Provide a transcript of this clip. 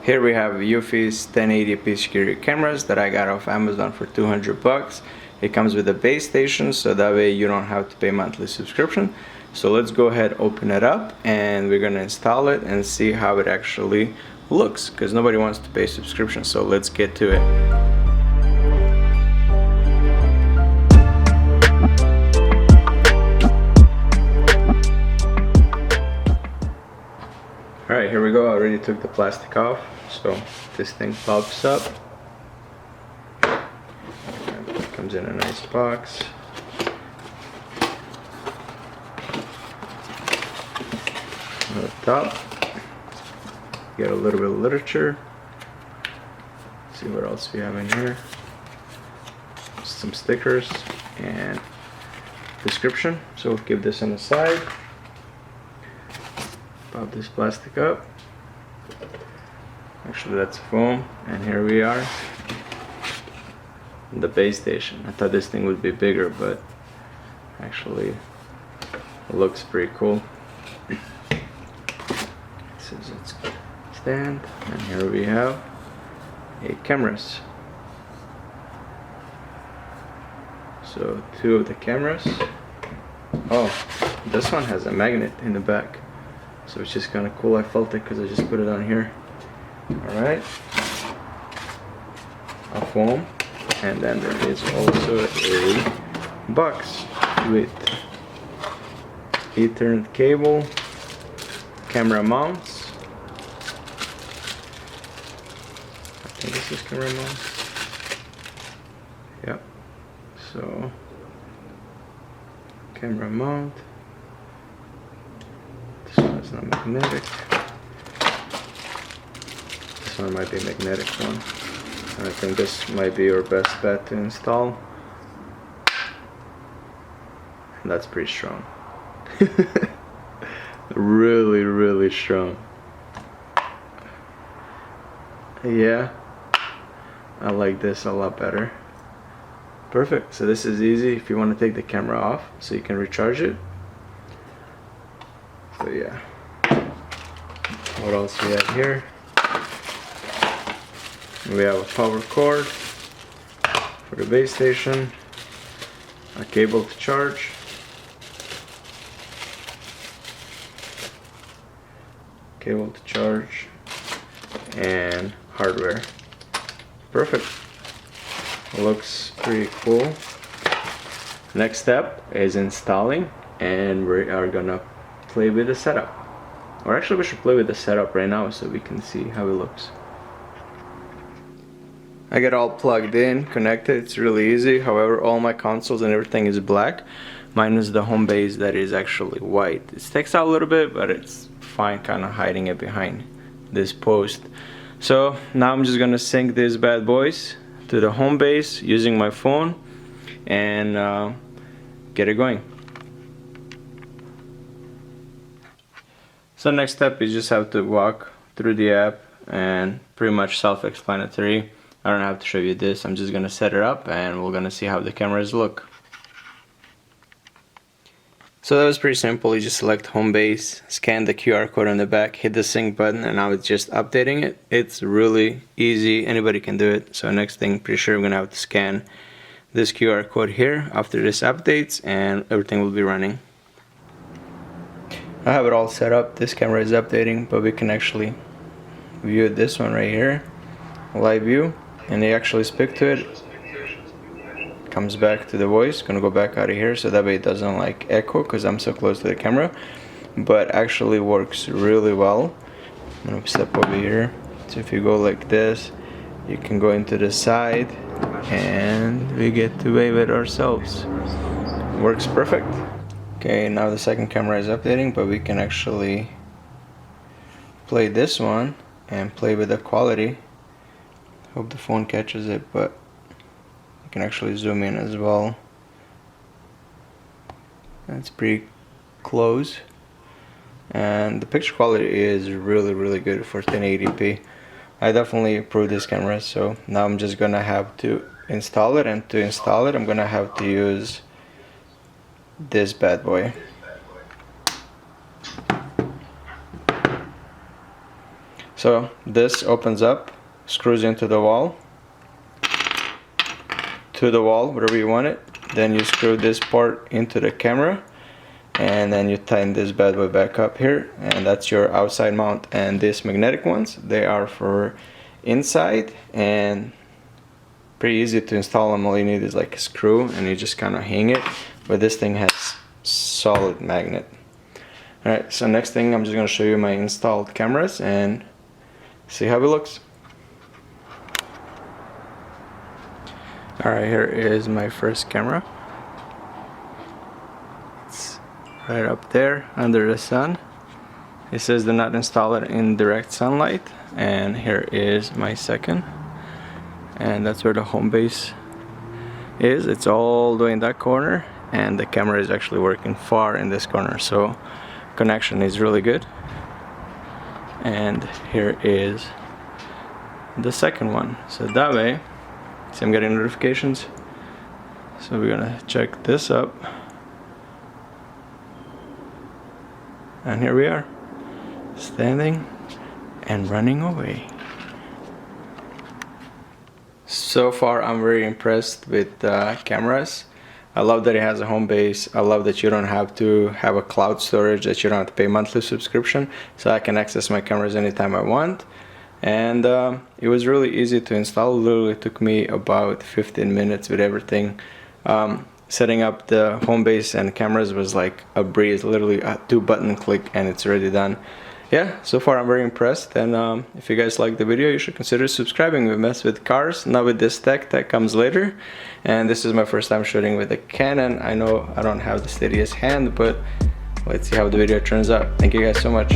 Here we have Eufy's 1080p security cameras that I got off Amazon for 200 bucks. It comes with a base station, so that way you don't have to pay monthly subscription. So let's go ahead, open it up, and we're gonna install it and see how it actually looks, because nobody wants to pay subscription. So let's get to it. Alright, here we go. I already took the plastic off, so this thing pops up. It comes in a nice box. On the top, you get a little bit of literature. Let's see what else we have in here. Some stickers and description. So we'll keep this on the side. Pop this plastic up. Actually, that's foam, and here we are. The base station. I thought this thing would be bigger, but actually it looks pretty cool. It says it's stand, and here we have cameras. So 2 of the cameras. Oh, this one has a magnet in the back. So it's just kind of cool. I felt it because I just put it on here. Alright. A foam. And then there is also a box with Ethernet cable, camera mounts. I think this is camera mounts. Yep. So, camera mount. It's not magnetic. This one might be a magnetic one. I think this might be your best bet to install. And that's pretty strong. Really, really strong. Yeah, I like this a lot better. Perfect. So this is easy if you want to take the camera off so you can recharge it. So yeah. What else we have here? We have a power cord for the base station, a cable to charge, and hardware. Perfect. Looks pretty cool. Next step is installing, and we are gonna play with the setup. Or actually we should play with the setup right now so we can see how it looks. I get all plugged in, connected. It's really easy. However, all my consoles and everything is black. Mine is the home base that is actually white. It sticks out a little bit, but it's fine kind of hiding it behind this post. So now I'm just gonna sync these bad boys to the home base using my phone and get it going. So next step is just have to walk through the app, and pretty much self-explanatory. I don't have to show you this. I'm just gonna set it up and we're gonna see how the cameras look. So that was pretty simple. You just select home base, scan the QR code on the back, hit the sync button, and now it's just updating it. It's really easy. Anybody can do it. So next thing, pretty sure I'm gonna have to scan this QR code here after this updates, and everything will be running. I have it all set up. This camera is updating, but we can actually view this one right here, live view, and they actually speak to it. Comes back to the voice. Gonna go back out of here so that way it doesn't like echo because I'm so close to the camera, but actually works really well. I'm gonna step over here. So if you go like this, you can go into the side and we get to wave it ourselves. Works perfect. Okay, now the second camera is updating, but we can actually play this one and play with the quality. Hope the phone catches it, but you can actually zoom in as well. That's pretty close, and the picture quality is really good for 1080p. I definitely approve this camera. So now I'm just gonna have to install it, and to install it I'm gonna have to use this bad boy. So So this opens up, screws into the wall, wherever you want it. Then you screw this part into the camera, and then you tighten this bad boy back up here, and that's your outside mount. And these magnetic ones, they are for inside, and pretty easy to install them. All you need is like a screw, and you just kind of hang it, but this thing has solid magnet. Alright, so next thing, I'm just going to show you my installed cameras and see how it looks. Alright, here is my first camera. It's right up there under the sun. It says do not install it in direct sunlight. And here is my second. And that's where the home base is. It's all the way in that corner, and the camera is actually working far in this corner, so connection is really good. And here is the second one. So that way, see, I'm getting notifications. So we're gonna check this up. And here we are, standing and running away. So far, I'm very impressed with the cameras. I love that it has a home base. I love that you don't have to have a cloud storage, that you don't have to pay monthly subscription, so I can access my cameras anytime I want. And it was really easy to install. Literally took me about 15 minutes with everything. Setting up the home base and cameras was like a breeze, literally a 2-button click and it's already done. Yeah, so far I'm very impressed, and if you guys like the video, you should consider subscribing. We mess with cars, not with this tech. That comes later, and this is my first time shooting with a Canon. I know I don't have the steadiest hand, but let's see how the video turns out. Thank you guys so much.